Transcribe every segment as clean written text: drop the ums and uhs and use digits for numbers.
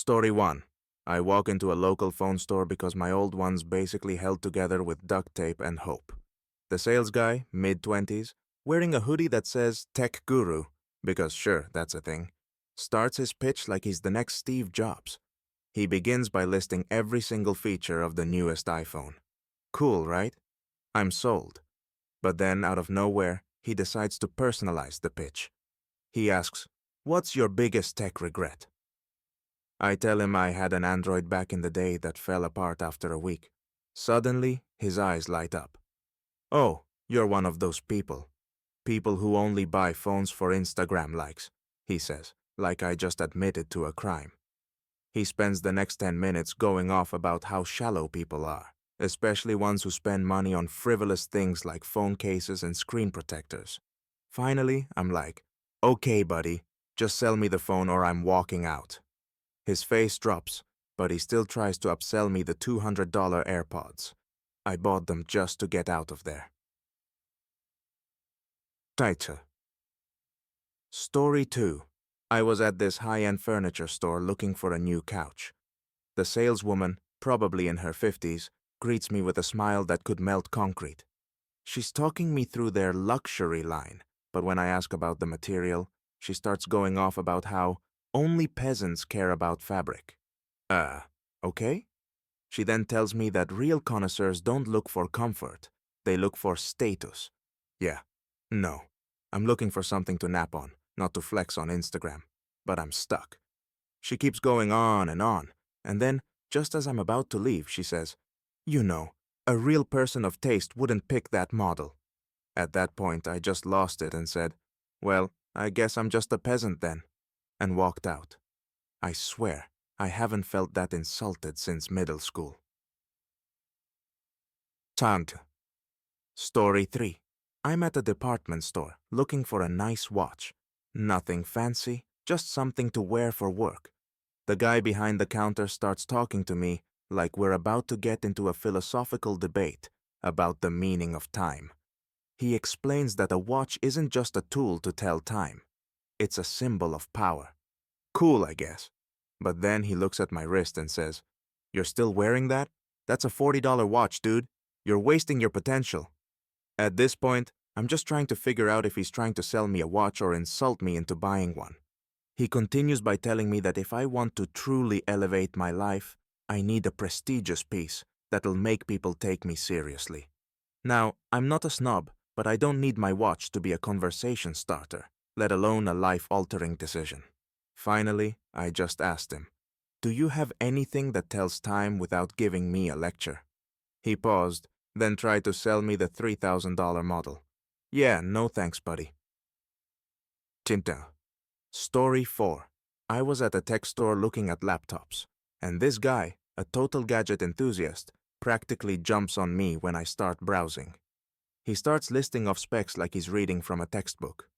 Story 1. I walk into a local phone store because my old one's basically held together with duct tape and hope. The sales guy, mid-20s, wearing a hoodie that says Tech Guru, because sure, that's a thing, starts his pitch like he's the next Steve Jobs. He begins by listing every single feature of the newest iPhone. Cool, right? I'm sold. But then, out of nowhere, he decides to personalize the pitch. He asks, "What's your biggest tech regret?" I tell him I had an Android back in the day that fell apart after a week. Suddenly, his eyes light up. "Oh, you're one of those people. People who only buy phones for Instagram likes," he says, like I just admitted to a crime. He spends the next 10 minutes going off about how shallow people are, especially ones who spend money on frivolous things like phone cases and screen protectors. Finally, I'm like, "Okay, buddy, just sell me the phone or I'm walking out." His face drops, but he still tries to upsell me the $200 AirPods. I bought them just to get out of there. Title. Story 2. I was at this high-end furniture store looking for a new couch. The saleswoman, probably in her 50s, greets me with a smile that could melt concrete. She's talking me through their luxury line, but when I ask about the material, she starts going off about how only peasants care about fabric. Okay? She then tells me that real connoisseurs don't look for comfort, they look for status. Yeah, no. I'm looking for something to nap on, not to flex on Instagram. But I'm stuck. She keeps going on, and then, just as I'm about to leave, she says, "You know, a real person of taste wouldn't pick that model." At that point, I just lost it and said, "Well, I guess I'm just a peasant then," and walked out. I swear, I haven't felt that insulted since middle school. Tant. Story 3. I'm at a department store looking for a nice watch. Nothing fancy, just something to wear for work. The guy behind the counter starts talking to me like we're about to get into a philosophical debate about the meaning of time. He explains that a watch isn't just a tool to tell time. It's a symbol of power. Cool, I guess. But then he looks at my wrist and says, "You're still wearing that? That's a $40 watch, dude. You're wasting your potential." At this point, I'm just trying to figure out if he's trying to sell me a watch or insult me into buying one. He continues by telling me that if I want to truly elevate my life, I need a prestigious piece that'll make people take me seriously. Now, I'm not a snob, but I don't need my watch to be a conversation starter, let alone a life-altering decision. Finally, I just asked him, "Do you have anything that tells time without giving me a lecture?" He paused, then tried to sell me the $3,000 model. "Yeah, no thanks, buddy." Tintin. Story 4. I was at a tech store looking at laptops, and this guy, a total gadget enthusiast, practically jumps on me when I start browsing. He starts listing off specs like he's reading from a textbook.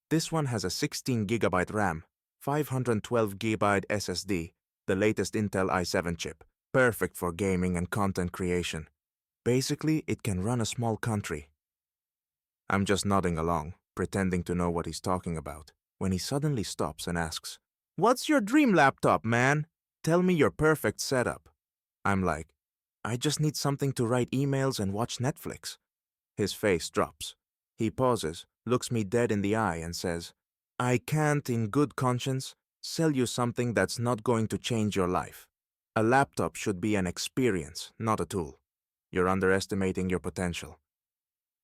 This one has a 16GB RAM, 512GB SSD, the latest Intel i7 chip, perfect for gaming and content creation. Basically, it can run a small country. I'm just nodding along, pretending to know what he's talking about, when he suddenly stops and asks, "What's your dream laptop, man? Tell me your perfect setup." I'm like, "I just need something to write emails and watch Netflix." His face drops. He pauses, looks me dead in the eye and says, "I can't, in good conscience, sell you something that's not going to change your life. A laptop should be an experience, not a tool. You're underestimating your potential."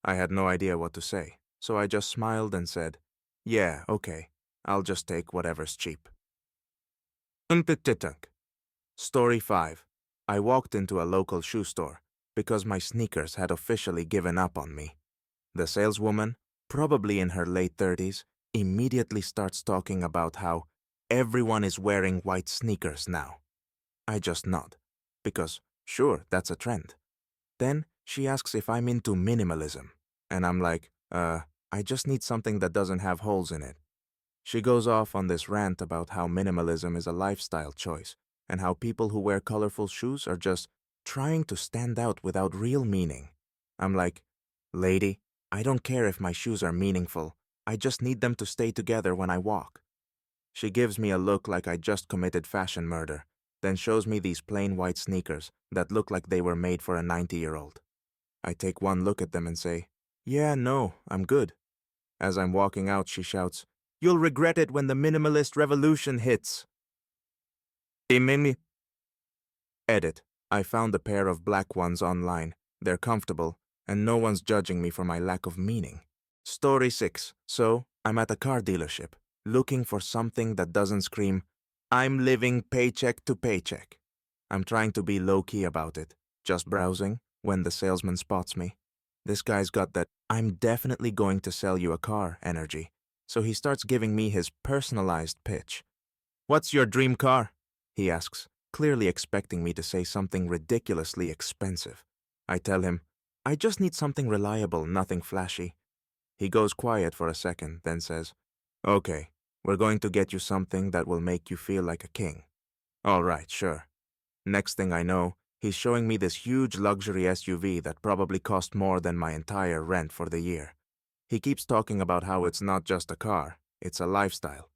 I had no idea what to say, so I just smiled and said, "Yeah, okay, I'll just take whatever's cheap." Story 5. I walked into a local shoe store because my sneakers had officially given up on me. The saleswoman, probably in her late 30s, immediately starts talking about how everyone is wearing white sneakers now. I just nod, because sure, that's a trend. Then she asks if I'm into minimalism, and I'm like, I just need something that doesn't have holes in it. She goes off on this rant about how minimalism is a lifestyle choice, and how people who wear colorful shoes are just trying to stand out without real meaning. I'm like, "Lady, I don't care if my shoes are meaningful, I just need them to stay together when I walk." She gives me a look like I just committed fashion murder, then shows me these plain white sneakers that look like they were made for a 90-year-old. I take one look at them and say, "Yeah, no, I'm good." As I'm walking out, she shouts, "You'll regret it when the minimalist revolution hits." It made me edit. I found a pair of black ones online. They're comfortable, and no one's judging me for my lack of meaning. Story 6. So, I'm at a car dealership, looking for something that doesn't scream, "I'm living paycheck to paycheck." I'm trying to be low-key about it, just browsing, when the salesman spots me. This guy's got that "I'm definitely going to sell you a car" energy, so he starts giving me his personalized pitch. "What's your dream car?" he asks, clearly expecting me to say something ridiculously expensive. I tell him, "I just need something reliable, nothing flashy." He goes quiet for a second, then says, "Okay, we're going to get you something that will make you feel like a king." All right, sure. Next thing I know, he's showing me this huge luxury SUV that probably cost more than my entire rent for the year. He keeps talking about how it's not just a car, it's a lifestyle.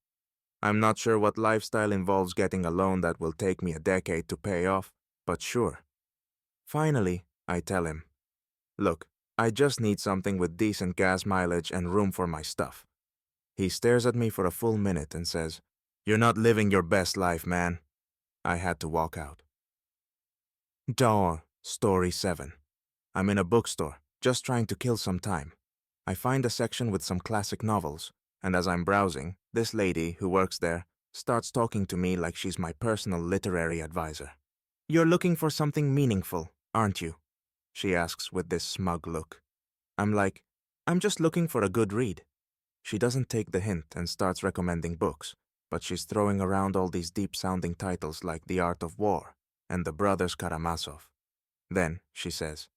I'm not sure what lifestyle involves getting a loan that will take me a decade to pay off, but sure. Finally, I tell him, "Look, I just need something with decent gas mileage and room for my stuff." He stares at me for a full minute and says, "You're not living your best life, man." I had to walk out. Story 7. I'm in a bookstore, just trying to kill some time. I find a section with some classic novels, and as I'm browsing, this lady who works there starts talking to me like she's my personal literary advisor. "You're looking for something meaningful, aren't you?" she asks with this smug look. I'm like, "I'm just looking for a good read." She doesn't take the hint and starts recommending books, but she's throwing around all these deep-sounding titles like The Art of War and The Brothers Karamazov. Then she says,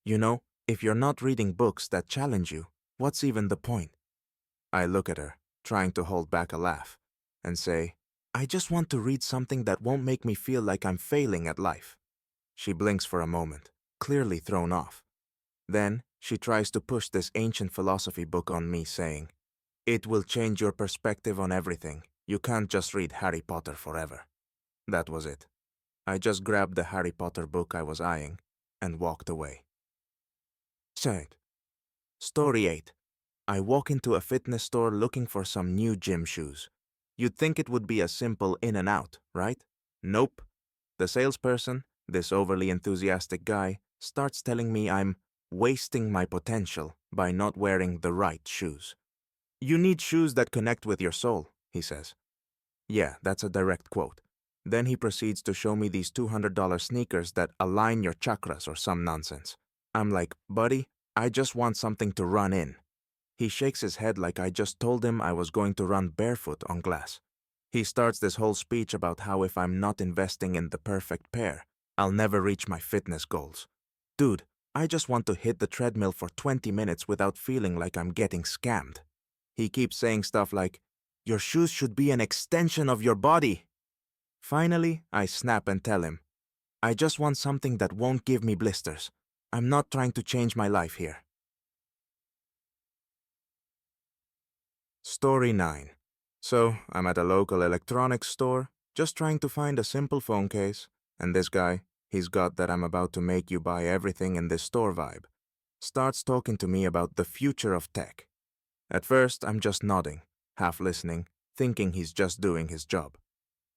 "You know, if you're not reading books that challenge you, what's even the point?" I look at her, trying to hold back a laugh, and say, "I just want to read something that won't make me feel like I'm failing at life." She blinks for a moment, clearly thrown off. Then she tries to push this ancient philosophy book on me, saying, "It will change your perspective on everything. You can't just read Harry Potter forever." That was it. I just grabbed the Harry Potter book I was eyeing and walked away. Story 8. I walk into a fitness store looking for some new gym shoes. You'd think it would be a simple in and out, right? Nope. The salesperson, this overly enthusiastic guy, starts telling me I'm wasting my potential by not wearing the right shoes. "You need shoes that connect with your soul," he says. Yeah, that's a direct quote. Then he proceeds to show me these $200 sneakers that align your chakras or some nonsense. I'm like, "Buddy, I just want something to run in." He shakes his head like I just told him I was going to run barefoot on glass. He starts this whole speech about how if I'm not investing in the perfect pair, I'll never reach my fitness goals. Dude, I just want to hit the treadmill for 20 minutes without feeling like I'm getting scammed. He keeps saying stuff like, "Your shoes should be an extension of your body." Finally, I snap and tell him, "I just want something that won't give me blisters. I'm not trying to change my life here." Story 9. So, I'm at a local electronics store, just trying to find a simple phone case, and this guy, he's got that "I'm about to make you buy everything in this store" vibe, starts talking to me about the future of tech. At first, I'm just nodding, half listening, thinking he's just doing his job.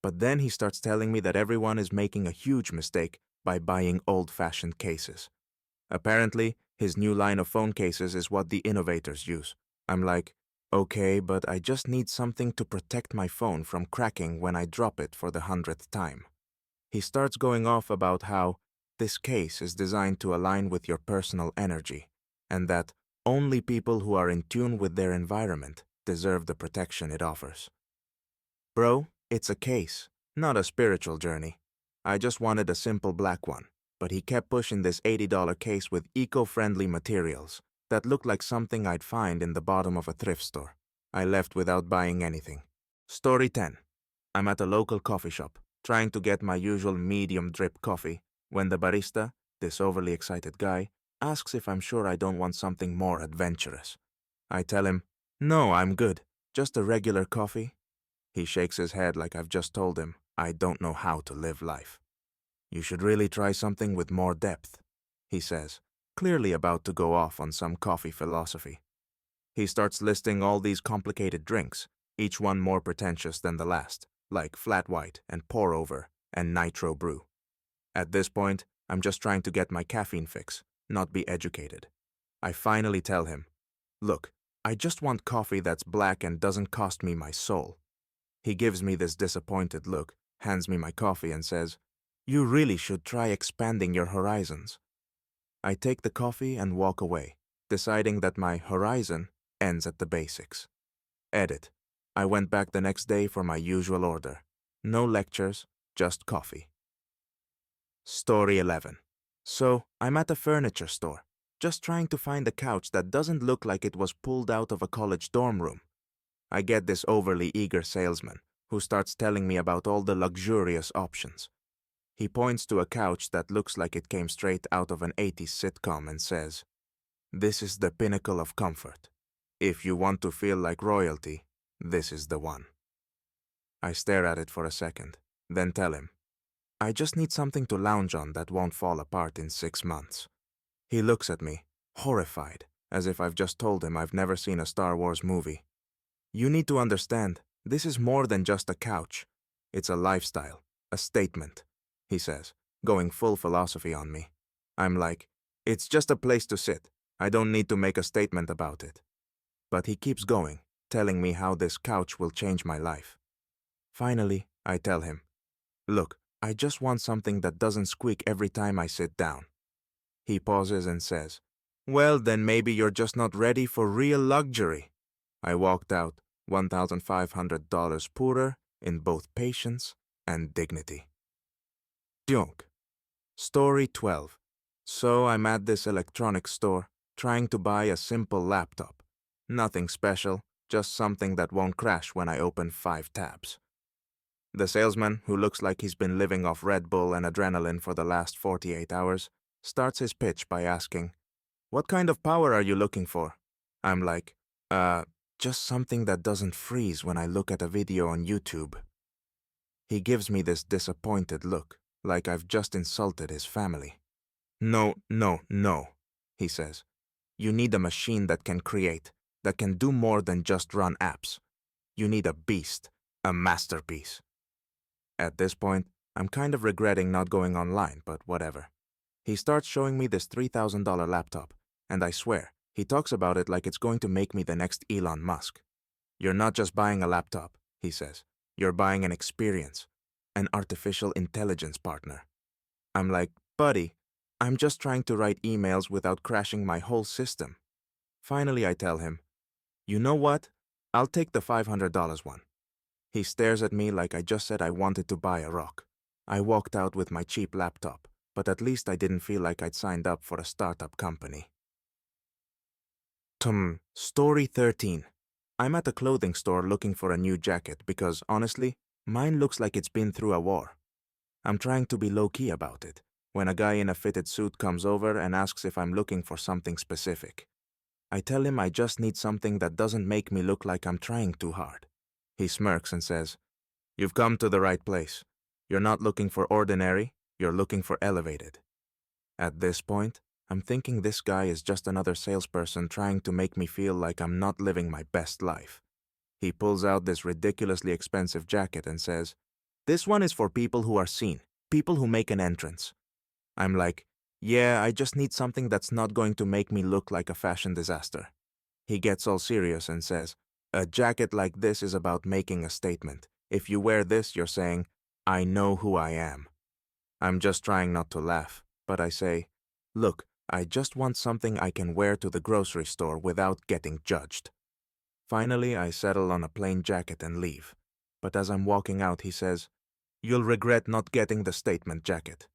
But then he starts telling me that everyone is making a huge mistake by buying old-fashioned cases. Apparently, his new line of phone cases is what the innovators use. I'm like, "Okay, but I just need something to protect my phone from cracking when I drop it for the 100th time." He starts going off about how this case is designed to align with your personal energy, and that only people who are in tune with their environment deserve the protection it offers. Bro, it's a case, not a spiritual journey. I just wanted a simple black one, but he kept pushing this $80 case with eco-friendly materials that looked like something I'd find in the bottom of a thrift store. I left without buying anything. Story 10. I'm at a local coffee shop, trying to get my usual medium drip coffee, when the barista, this overly excited guy, asks if I'm sure I don't want something more adventurous. I tell him, "No, I'm good. Just a regular coffee." He shakes his head like I've just told him I don't know how to live life. You should really try something with more depth, he says, clearly about to go off on some coffee philosophy. He starts listing all these complicated drinks, each one more pretentious than the last, like flat white and pour over and nitro brew. At this point, I'm just trying to get my caffeine fix, not be educated. I finally tell him, look, I just want coffee that's black and doesn't cost me my soul. He gives me this disappointed look, hands me my coffee and says, you really should try expanding your horizons. I take the coffee and walk away, deciding that my horizon ends at the basics. Edit. I went back the next day for my usual order. No lectures, just coffee. Story 11. So, I'm at a furniture store, just trying to find a couch that doesn't look like it was pulled out of a college dorm room. I get this overly eager salesman, who starts telling me about all the luxurious options. He points to a couch that looks like it came straight out of an 80s sitcom and says, this is the pinnacle of comfort. If you want to feel like royalty, this is the one. I stare at it for a second, then tell him, I just need something to lounge on that won't fall apart in 6 months. He looks at me, horrified, as if I've just told him I've never seen a Star Wars movie. You need to understand, this is more than just a couch. It's a lifestyle, a statement, he says, going full philosophy on me. I'm like, it's just a place to sit. I don't need to make a statement about it. But he keeps going, telling me how this couch will change my life. Finally, I tell him, look, I just want something that doesn't squeak every time I sit down. He pauses and says, well, then maybe you're just not ready for real luxury. I walked out, $1,500 poorer in both patience and dignity. Dunk. Story 12. So I'm at this electronics store, trying to buy a simple laptop. Nothing special, just something that won't crash when I open 5 tabs. The salesman, who looks like he's been living off Red Bull and adrenaline for the last 48 hours, starts his pitch by asking, what kind of power are you looking for? I'm like, just something that doesn't freeze when I look at a video on YouTube. He gives me this disappointed look, like I've just insulted his family. No, he says. You need a machine that can create, that can do more than just run apps. You need a beast, a masterpiece. At this point, I'm kind of regretting not going online, but whatever. He starts showing me this $3,000 laptop, and I swear, he talks about it like it's going to make me the next Elon Musk. You're not just buying a laptop, he says. You're buying an experience, an artificial intelligence partner. I'm like, buddy, I'm just trying to write emails without crashing my whole system. Finally, I tell him, you know what? I'll take the $500 one. He stares at me like I just said I wanted to buy a rock. I walked out with my cheap laptop, but at least I didn't feel like I'd signed up for a startup company. Story 13. I'm at a clothing store looking for a new jacket because, honestly, mine looks like it's been through a war. I'm trying to be low-key about it, when a guy in a fitted suit comes over and asks if I'm looking for something specific. I tell him I just need something that doesn't make me look like I'm trying too hard. He smirks and says, you've come to the right place. You're not looking for ordinary, you're looking for elevated. At this point, I'm thinking this guy is just another salesperson trying to make me feel like I'm not living my best life. He pulls out this ridiculously expensive jacket and says, this one is for people who are seen, people who make an entrance. I'm like, yeah, I just need something that's not going to make me look like a fashion disaster. He gets all serious and says, a jacket like this is about making a statement. If you wear this, you're saying, I know who I am. I'm just trying not to laugh, but I say, look, I just want something I can wear to the grocery store without getting judged. Finally, I settle on a plain jacket and leave. But as I'm walking out, he says, you'll regret not getting the statement jacket.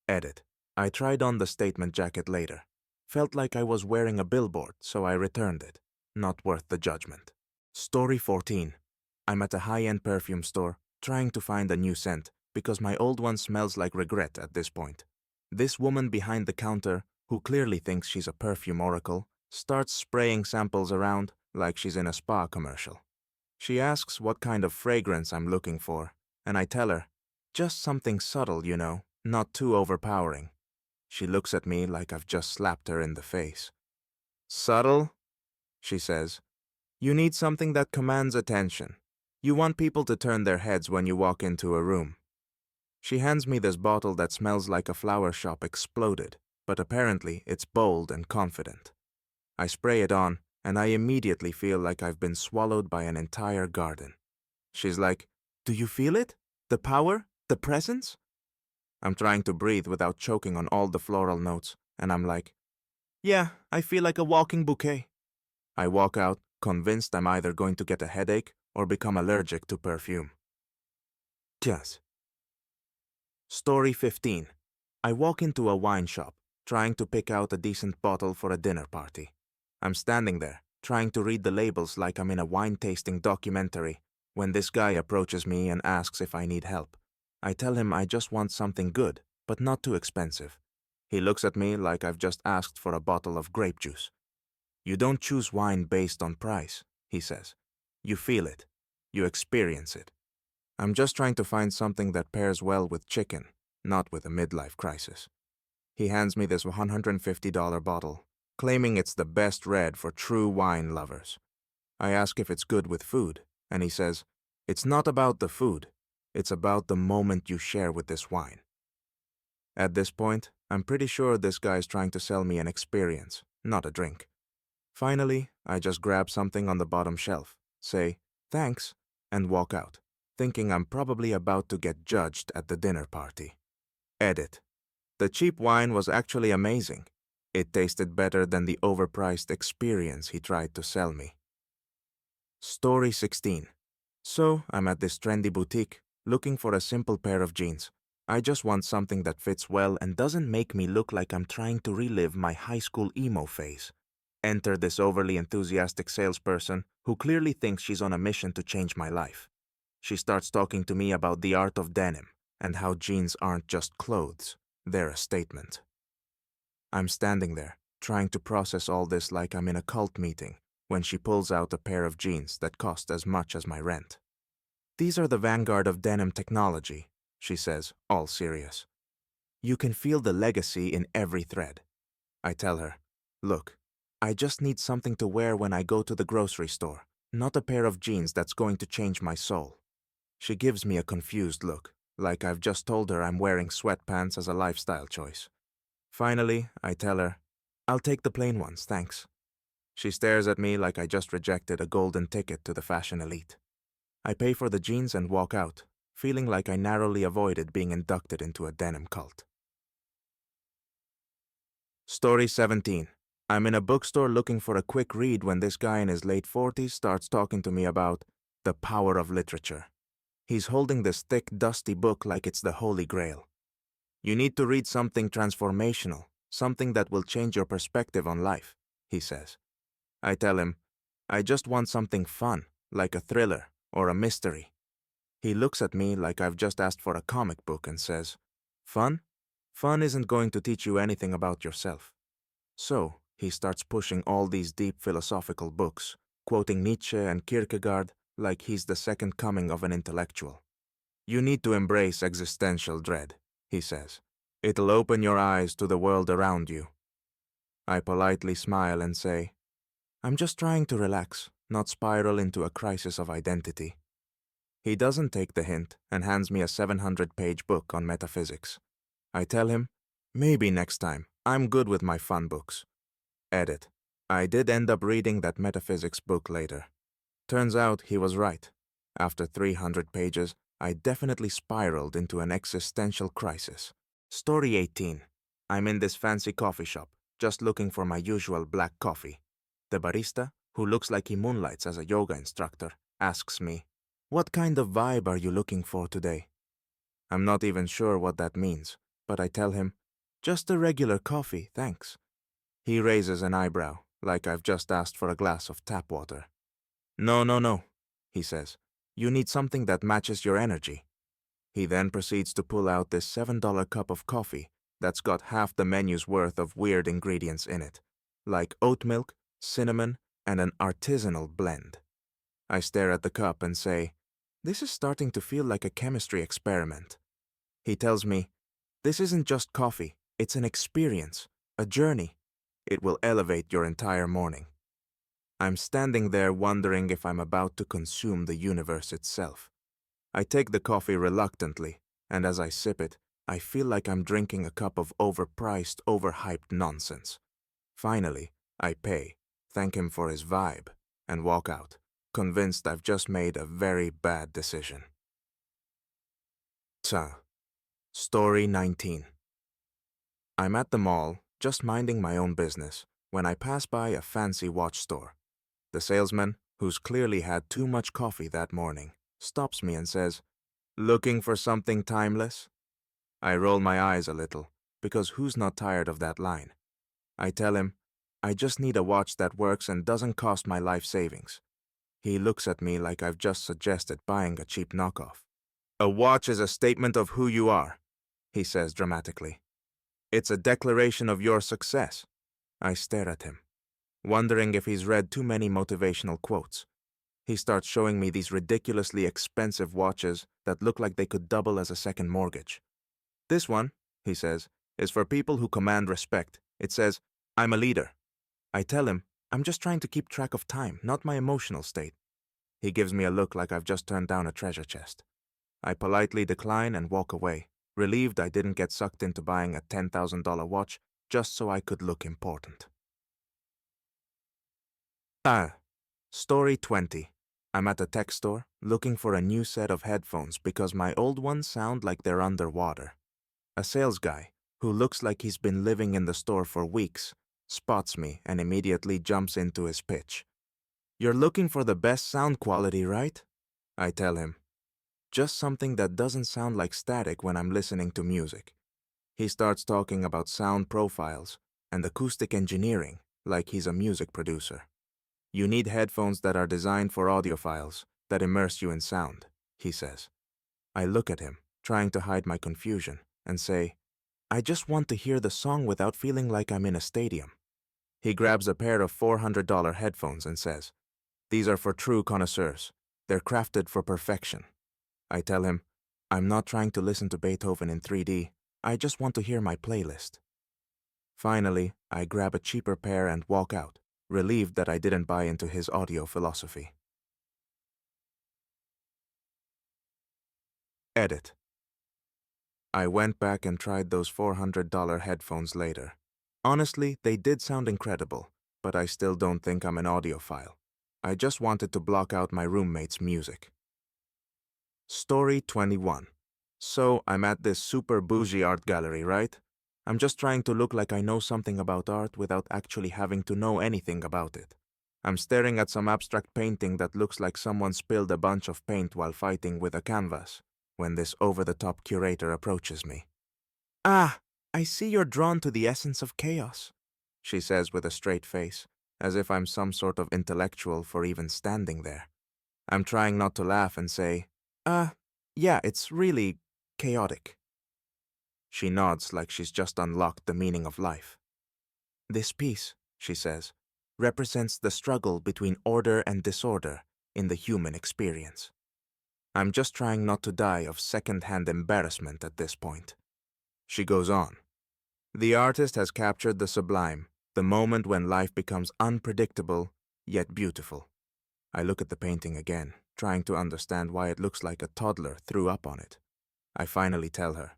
Edit. I tried on the statement jacket later. Felt like I was wearing a billboard, so I returned it. Not worth the judgment. Story 14. I'm at a high-end perfume store, trying to find a new scent, because my old one smells like regret at this point. This woman behind the counter, who clearly thinks she's a perfume oracle, starts spraying samples around like she's in a spa commercial. She asks what kind of fragrance I'm looking for, and I tell her, Just something subtle, not too overpowering. She looks at me like I've just slapped her in the face. Subtle? She says. You need something that commands attention. You want people to turn their heads when you walk into a room. She hands me this bottle that smells like a flower shop exploded, but apparently it's bold and confident. I spray it on, and I immediately feel like I've been swallowed by an entire garden. She's like, "Do you feel it? The power? The presence?" I'm trying to breathe without choking on all the floral notes, and I'm like, "Yeah, I feel like a walking bouquet." I walk out, convinced I'm either going to get a headache or become allergic to perfume. Yes. Story 15. I walk into a wine shop, trying to pick out a decent bottle for a dinner party. I'm standing there, trying to read the labels like I'm in a wine-tasting documentary, when this guy approaches me and asks if I need help. I tell him I just want something good, but not too expensive. He looks at me like I've just asked for a bottle of grape juice. "You don't choose wine based on price," he says. "You feel it. You experience it." I'm just trying to find something that pairs well with chicken, not with a midlife crisis. He hands me this $150 bottle, claiming it's the best red for true wine lovers. I ask if it's good with food, and he says, "It's not about the food. It's about the moment you share with this wine." At this point, I'm pretty sure this guy's trying to sell me an experience, not a drink. Finally, I just grab something on the bottom shelf, say, "Thanks," and walk out, thinking I'm probably about to get judged at the dinner party. Edit. The cheap wine was actually amazing. It tasted better than the overpriced experience he tried to sell me. Story 16. So, I'm at this trendy boutique, looking for a simple pair of jeans. I just want something that fits well and doesn't make me look like I'm trying to relive my high school emo phase. Enter this overly enthusiastic salesperson who clearly thinks she's on a mission to change my life. She starts talking to me about the art of denim and how jeans aren't just clothes, they're a statement. I'm standing there, trying to process all this like I'm in a cult meeting, when she pulls out a pair of jeans that cost as much as my rent. "These are the vanguard of denim technology," she says, all serious. "You can feel the legacy in every thread." I tell her, "Look, I just need something to wear when I go to the grocery store, not a pair of jeans that's going to change my soul." She gives me a confused look, like I've just told her I'm wearing sweatpants as a lifestyle choice. Finally, I tell her, "I'll take the plain ones, thanks." She stares at me like I just rejected a golden ticket to the fashion elite. I pay for the jeans and walk out, feeling like I narrowly avoided being inducted into a denim cult. Story 17. I'm in a bookstore looking for a quick read when this guy in his late 40s starts talking to me about the power of literature. He's holding this thick, dusty book like it's the Holy Grail. "You need to read something transformational, something that will change your perspective on life," he says. I tell him, "I just want something fun, like a thriller or a mystery." He looks at me like I've just asked for a comic book and says, "Fun? Fun isn't going to teach you anything about yourself." So, he starts pushing all these deep philosophical books, quoting Nietzsche and Kierkegaard like he's the second coming of an intellectual. "You need to embrace existential dread," he says. "It'll open your eyes to the world around you." I politely smile and say, "I'm just trying to relax, not spiral into a crisis of identity." He doesn't take the hint and hands me a 700-page book on metaphysics. I tell him, "Maybe next time. I'm good with my fun books." Edit. I did end up reading that metaphysics book later. Turns out he was right. After 300 pages, I definitely spiraled into an existential crisis. Story 18. I'm in this fancy coffee shop, just looking for my usual black coffee. The barista, who looks like he moonlights as a yoga instructor, asks me, "What kind of vibe are you looking for today?" I'm not even sure what that means, but I tell him, "Just a regular coffee, thanks." He raises an eyebrow, like I've just asked for a glass of tap water. No, no, no," he says. "You need something that matches your energy." He then proceeds to pull out this $7 cup of coffee that's got half the menu's worth of weird ingredients in it, like oat milk, cinnamon, and an artisanal blend. I stare at the cup and say, "This is starting to feel like a chemistry experiment." He tells me, "This isn't just coffee, it's an experience, a journey. It will elevate your entire morning." I'm standing there wondering if I'm about to consume the universe itself. I take the coffee reluctantly, and as I sip it, I feel like I'm drinking a cup of overpriced, overhyped nonsense. Finally, I pay, thank him for his vibe, and walk out, convinced I've just made a very bad decision. Story 19. I'm at the mall, just minding my own business, when I pass by a fancy watch store. The salesman, who's clearly had too much coffee that morning, stops me and says, "Looking for something timeless?" I roll my eyes a little, because who's not tired of that line? I tell him, I just need a watch that works and doesn't cost my life savings. He looks at me like I've just suggested buying a cheap knockoff. "A watch is a statement of who you are," he says dramatically. "It's a declaration of your success." I stare at him, wondering if he's read too many motivational quotes. He starts showing me these ridiculously expensive watches that look like they could double as a second mortgage. "This one," he says, "is for people who command respect. It says, 'I'm a leader.'" I tell him, I'm just trying to keep track of time, not my emotional state. He gives me a look like I've just turned down a treasure chest. I politely decline and walk away, relieved I didn't get sucked into buying a $10,000 watch just so I could look important. Story 20. I'm at a tech store, looking for a new set of headphones because my old ones sound like they're underwater. A sales guy, who looks like he's been living in the store for weeks, spots me and immediately jumps into his pitch. "You're looking for the best sound quality, right?" I tell him. "Just something that doesn't sound like static when I'm listening to music." He starts talking about sound profiles and acoustic engineering like he's a music producer. "You need headphones that are designed for audiophiles, that immerse you in sound," he says. I look at him, trying to hide my confusion, and say, "I just want to hear the song without feeling like I'm in a stadium." He grabs a pair of $400 headphones and says, "These are for true connoisseurs. They're crafted for perfection." I tell him, "I'm not trying to listen to Beethoven in 3D. I just want to hear my playlist." Finally, I grab a cheaper pair and walk out, relieved that I didn't buy into his audio philosophy. Edit. I went back and tried those $400 headphones later. Honestly, they did sound incredible, but I still don't think I'm an audiophile. I just wanted to block out my roommate's music. Story 21. So I'm at this super bougie art gallery, right? I'm just trying to look like I know something about art without actually having to know anything about it. I'm staring at some abstract painting that looks like someone spilled a bunch of paint while fighting with a canvas, when this over-the-top curator approaches me. "Ah, I see you're drawn to the essence of chaos," she says with a straight face, as if I'm some sort of intellectual for even standing there. I'm trying not to laugh and say, yeah, it's really chaotic." She nods like she's just unlocked the meaning of life. "This piece," she says, "represents the struggle between order and disorder in the human experience." I'm just trying not to die of second-hand embarrassment at this point. She goes on. "The artist has captured the sublime, the moment when life becomes unpredictable, yet beautiful." I look at the painting again, trying to understand why it looks like a toddler threw up on it. I finally tell her,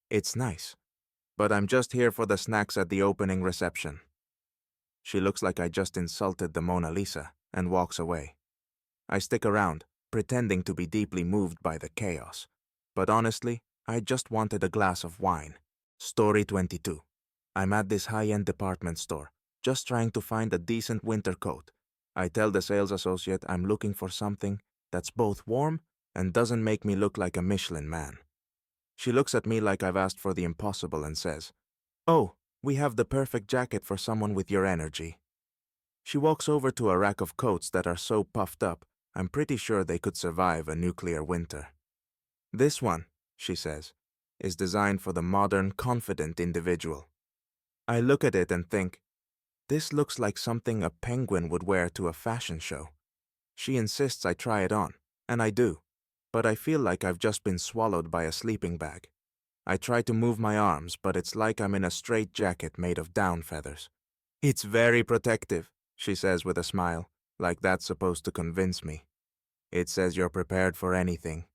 "It's nice, but I'm just here for the snacks at the opening reception." She looks like I just insulted the Mona Lisa and walks away. I stick around, pretending to be deeply moved by the chaos. But honestly, I just wanted a glass of wine. Story 22. I'm at this high-end department store, just trying to find a decent winter coat. I tell the sales associate I'm looking for something that's both warm and doesn't make me look like a Michelin man. She looks at me like I've asked for the impossible and says, "Oh, we have the perfect jacket for someone with your energy." She walks over to a rack of coats that are so puffed up, I'm pretty sure they could survive a nuclear winter. "This one," she says, "is designed for the modern, confident individual." I look at it and think, this looks like something a penguin would wear to a fashion show. She insists I try it on, and I do, but I feel like I've just been swallowed by a sleeping bag. I try to move my arms, but it's like I'm in a straitjacket made of down feathers. It's very protective, she says with a smile, like that's supposed to convince me. It says you're prepared for anything.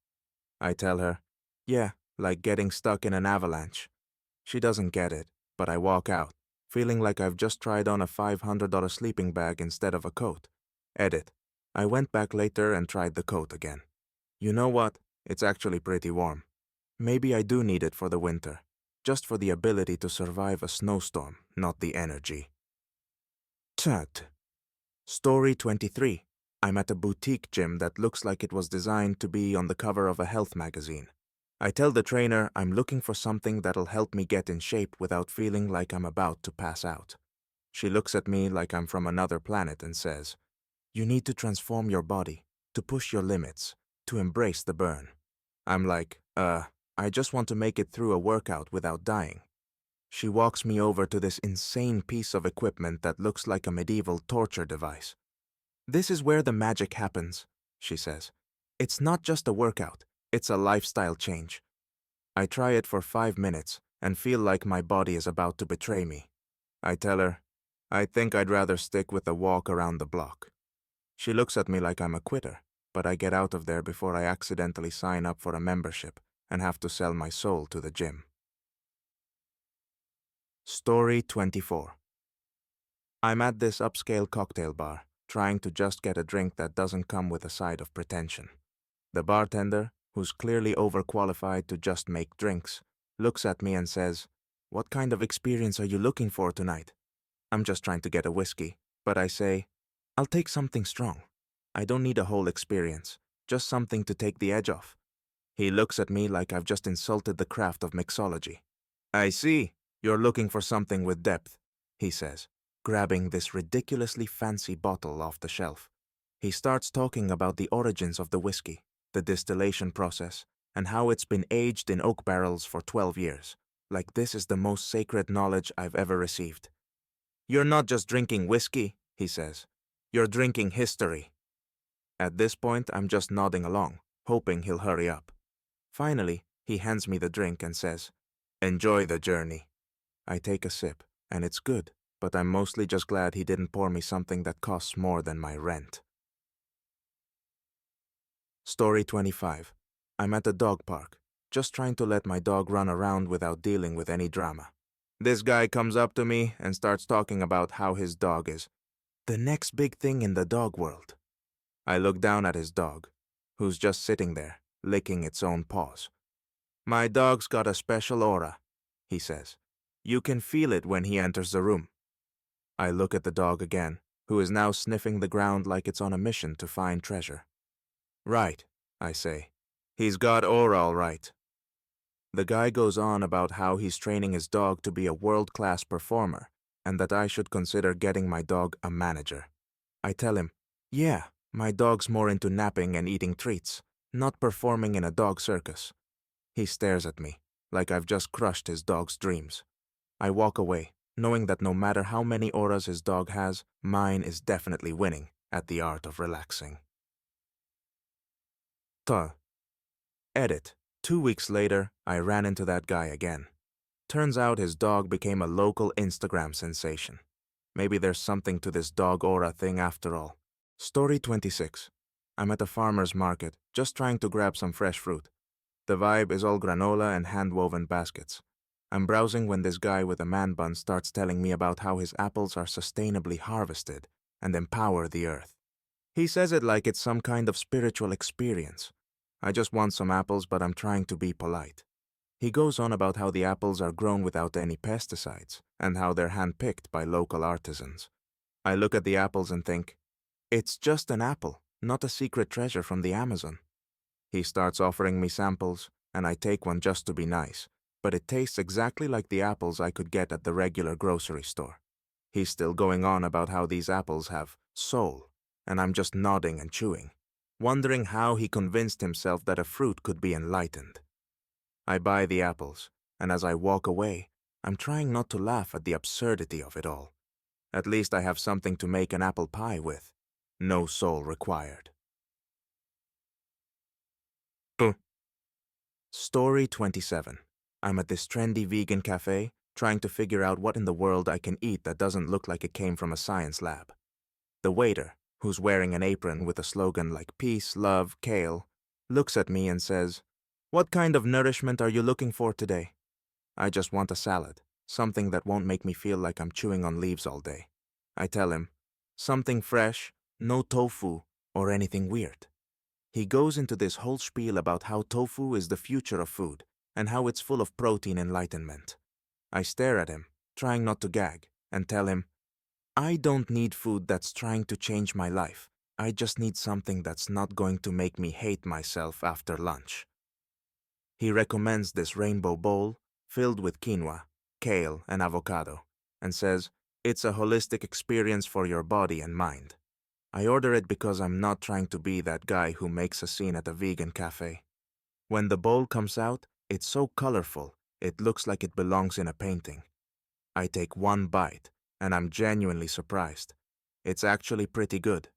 I tell her, yeah, like getting stuck in an avalanche. She doesn't get it, but I walk out, feeling like I've just tried on a $500 sleeping bag instead of a coat. Edit. I went back later and tried the coat again. You know what? It's actually pretty warm. Maybe I do need it for the winter, just for the ability to survive a snowstorm, not the energy. Tut. Story 23. I'm at a boutique gym that looks like it was designed to be on the cover of a health magazine. I tell the trainer I'm looking for something that'll help me get in shape without feeling like I'm about to pass out. She looks at me like I'm from another planet and says, "You need to transform your body, to push your limits, to embrace the burn." I'm like, I just want to make it through a workout without dying. She walks me over to this insane piece of equipment that looks like a medieval torture device. "This is where the magic happens," she says. "It's not just a workout, it's a lifestyle change." I try it for 5 minutes and feel like my body is about to betray me. I tell her, I think I'd rather stick with a walk around the block. She looks at me like I'm a quitter, but I get out of there before I accidentally sign up for a membership and have to sell my soul to the gym. Story 24. I'm at this upscale cocktail bar, trying to just get a drink that doesn't come with a side of pretension. The bartender, who's clearly overqualified to just make drinks, looks at me and says, "What kind of experience are you looking for tonight?" I'm just trying to get a whiskey, but I say, "I'll take something strong. I don't need a whole experience, just something to take the edge off." He looks at me like I've just insulted the craft of mixology. "I see, you're looking for something with depth," he says, grabbing this ridiculously fancy bottle off the shelf. He starts talking about the origins of the whiskey, the distillation process, and how it's been aged in oak barrels for 12 years, like this is the most sacred knowledge I've ever received. "You're not just drinking whiskey," he says. "You're drinking history." At this point, I'm just nodding along, hoping he'll hurry up. Finally, he hands me the drink and says, "Enjoy the journey." I take a sip, and it's good, but I'm mostly just glad he didn't pour me something that costs more than my rent. Story 25. I'm at the dog park, just trying to let my dog run around without dealing with any drama. This guy comes up to me and starts talking about how his dog is the next big thing in the dog world. I look down at his dog, who's just sitting there, licking its own paws. "My dog's got a special aura," he says. "You can feel it when he enters the room." I look at the dog again, who is now sniffing the ground like it's on a mission to find treasure. "Right," I say. "He's got aura all right." The guy goes on about how he's training his dog to be a world-class performer and that I should consider getting my dog a manager. I tell him, yeah, my dog's more into napping and eating treats, not performing in a dog circus. He stares at me, like I've just crushed his dog's dreams. I walk away, knowing that no matter how many auras his dog has, mine is definitely winning at the art of relaxing. Tuh. Edit. 2 weeks later, I ran into that guy again. Turns out his dog became a local Instagram sensation. Maybe there's something to this dog aura thing after all. Story 26. I'm at a farmer's market, just trying to grab some fresh fruit. The vibe is all granola and hand-woven baskets. I'm browsing when this guy with a man bun starts telling me about how his apples are sustainably harvested and empower the earth. He says it like it's some kind of spiritual experience. I just want some apples, but I'm trying to be polite. He goes on about how the apples are grown without any pesticides and how they're hand-picked by local artisans. I look at the apples and think, it's just an apple, not a secret treasure from the Amazon. He starts offering me samples, and I take one just to be nice, but it tastes exactly like the apples I could get at the regular grocery store. He's still going on about how these apples have soul, and I'm just nodding and chewing, wondering how he convinced himself that a fruit could be enlightened. I buy the apples, and as I walk away, I'm trying not to laugh at the absurdity of it all. At least I have something to make an apple pie with. No soul required. Story 27. I'm at this trendy vegan cafe, trying to figure out what in the world I can eat that doesn't look like it came from a science lab. The waiter, who's wearing an apron with a slogan like peace, love, kale, looks at me and says, "What kind of nourishment are you looking for today?" I just want a salad, something that won't make me feel like I'm chewing on leaves all day. I tell him, something fresh, no tofu, or anything weird. He goes into this whole spiel about how tofu is the future of food and how it's full of protein enlightenment. I stare at him, trying not to gag, and tell him, I don't need food that's trying to change my life. I just need something that's not going to make me hate myself after lunch. He recommends this rainbow bowl filled with quinoa, kale, and avocado, and says it's a holistic experience for your body and mind. I order it because I'm not trying to be that guy who makes a scene at a vegan cafe. When the bowl comes out, it's so colorful, it looks like it belongs in a painting. I take one bite, and I'm genuinely surprised. It's actually pretty good.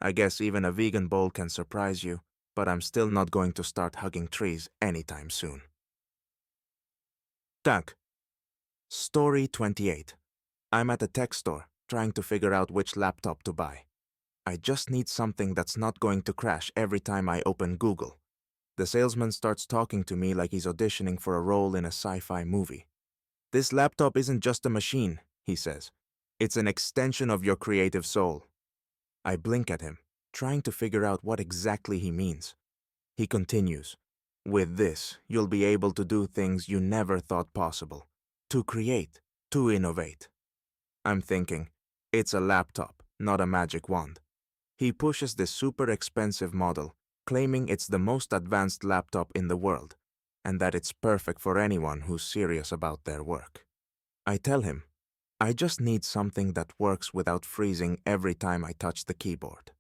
I guess even a vegan bowl can surprise you, but I'm still not going to start hugging trees anytime soon. Tack. Story 28. I'm at a tech store, trying to figure out which laptop to buy. I just need something that's not going to crash every time I open Google. The salesman starts talking to me like he's auditioning for a role in a sci-fi movie. This laptop isn't just a machine, he says. It's an extension of your creative soul. I blink at him, trying to figure out what exactly he means. He continues, with this, you'll be able to do things you never thought possible. To create, to innovate. I'm thinking, it's a laptop, not a magic wand. He pushes this super expensive model, claiming it's the most advanced laptop in the world, and that it's perfect for anyone who's serious about their work. I tell him, I just need something that works without freezing every time I touch the keyboard.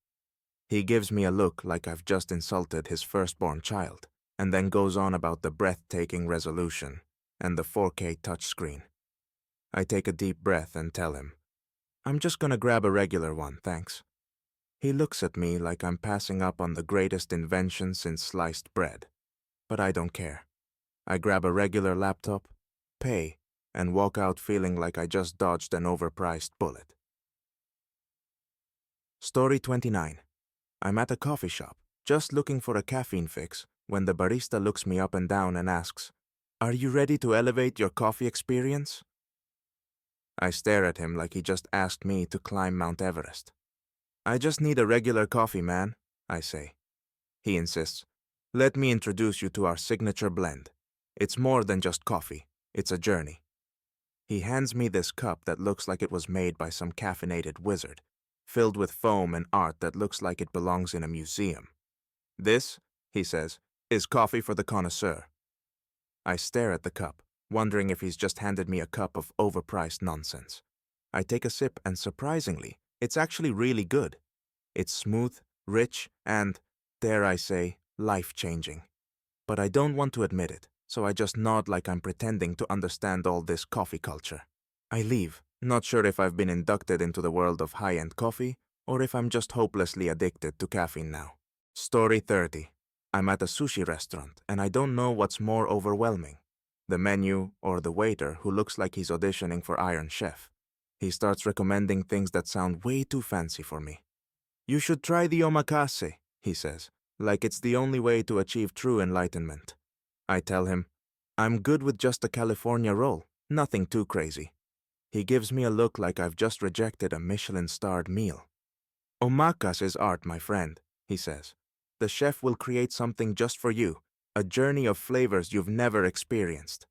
He gives me a look like I've just insulted his firstborn child, and then goes on about the breathtaking resolution and the 4K touchscreen. I take a deep breath and tell him, I'm just gonna grab a regular one, thanks. He looks at me like I'm passing up on the greatest invention since sliced bread. But I don't care. I grab a regular laptop, pay, and walk out feeling like I just dodged an overpriced bullet. Story 29. I'm at a coffee shop, just looking for a caffeine fix, when the barista looks me up and down and asks, Are you ready to elevate your coffee experience? I stare at him like he just asked me to climb Mount Everest. I just need a regular coffee, man, I say. He insists, Let me introduce you to our signature blend. It's more than just coffee, it's a journey. He hands me this cup that looks like it was made by some caffeinated wizard, filled with foam and art that looks like it belongs in a museum. This, he says, is coffee for the connoisseur. I stare at the cup, wondering if he's just handed me a cup of overpriced nonsense. I take a sip and surprisingly, it's actually really good. It's smooth, rich, and, dare I say, life-changing. But I don't want to admit it, so I just nod like I'm pretending to understand all this coffee culture. I leave, not sure if I've been inducted into the world of high-end coffee or if I'm just hopelessly addicted to caffeine now. Story 30. I'm at a sushi restaurant and I don't know what's more overwhelming, the menu or the waiter who looks like he's auditioning for Iron Chef. He starts recommending things that sound way too fancy for me. You should try the omakase, he says, like it's the only way to achieve true enlightenment. I tell him, I'm good with just a California roll, nothing too crazy. He gives me a look like I've just rejected a Michelin-starred meal. Omakase is art, my friend, he says. The chef will create something just for you, a journey of flavors you've never experienced.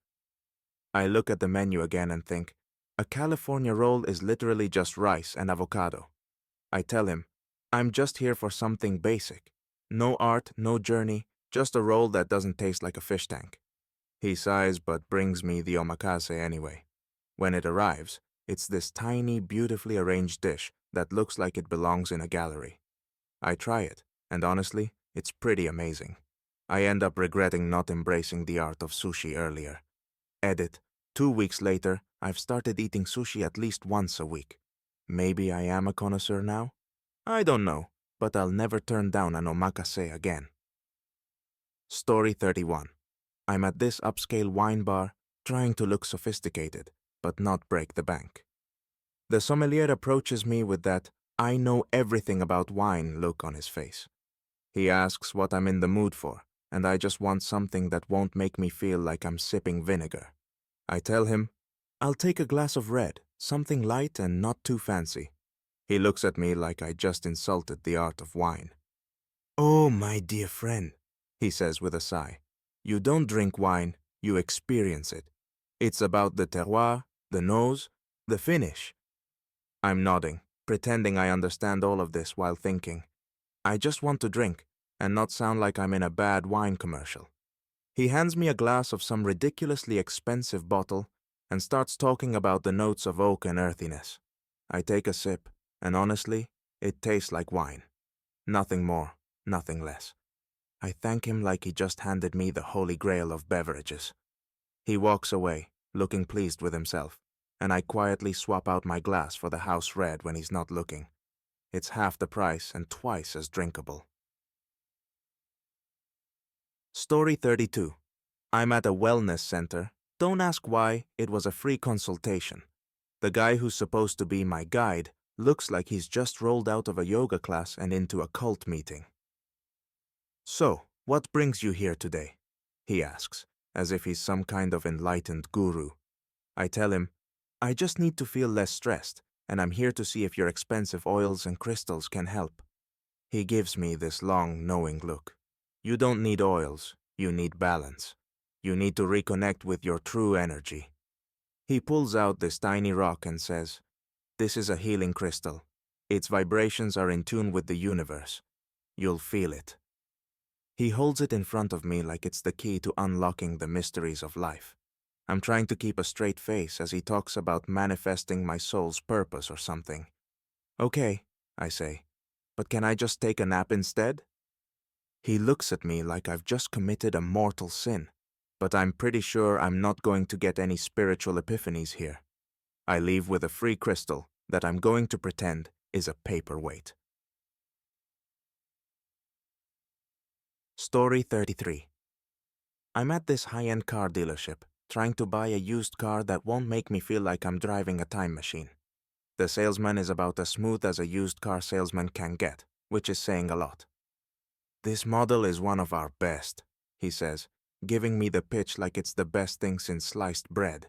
I look at the menu again and think, a California roll is literally just rice and avocado. I tell him, I'm just here for something basic. No art, no journey, just a roll that doesn't taste like a fish tank. He sighs but brings me the omakase anyway. When it arrives, it's this tiny, beautifully arranged dish that looks like it belongs in a gallery. I try it, and honestly, it's pretty amazing. I end up regretting not embracing the art of sushi earlier. Edit, 2 weeks later, I've started eating sushi at least once a week. Maybe I am a connoisseur now? I don't know, but I'll never turn down an omakase again. Story 31. I'm at this upscale wine bar, trying to look sophisticated, but not break the bank. The sommelier approaches me with that "I know everything about wine" look on his face. He asks what I'm in the mood for, and I just want something that won't make me feel like I'm sipping vinegar. I tell him, "I'll take a glass of red, something light and not too fancy." He looks at me like I just insulted the art of wine. "Oh, my dear friend," he says with a sigh, "you don't drink wine, you experience it. It's about the terroir, the nose, the finish." I'm nodding, pretending I understand all of this while thinking, I just want to drink and not sound like I'm in a bad wine commercial. He hands me a glass of some ridiculously expensive bottle and starts talking about the notes of oak and earthiness. I take a sip, and honestly, it tastes like wine. Nothing more, nothing less. I thank him like he just handed me the holy grail of beverages. He walks away, looking pleased with himself, and I quietly swap out my glass for the house red when he's not looking. It's half the price and twice as drinkable. Story 32. I'm at a wellness center. Don't ask why, it was a free consultation. The guy who's supposed to be my guide looks like he's just rolled out of a yoga class and into a cult meeting. "So, what brings you here today?" he asks, as if he's some kind of enlightened guru. I tell him, "I just need to feel less stressed, and I'm here to see if your expensive oils and crystals can help." He gives me this long, knowing look. "You don't need oils, you need balance. You need to reconnect with your true energy." He pulls out this tiny rock and says, "This is a healing crystal. Its vibrations are in tune with the universe. You'll feel it." He holds it in front of me like it's the key to unlocking the mysteries of life. I'm trying to keep a straight face as he talks about manifesting my soul's purpose or something. "Okay," I say, "but can I just take a nap instead?" He looks at me like I've just committed a mortal sin, but I'm pretty sure I'm not going to get any spiritual epiphanies here. I leave with a free crystal that I'm going to pretend is a paperweight. Story 33. I'm at this high-end car dealership, trying to buy a used car that won't make me feel like I'm driving a time machine. The salesman is about as smooth as a used car salesman can get, which is saying a lot. "This model is one of our best," he says, giving me the pitch like it's the best thing since sliced bread.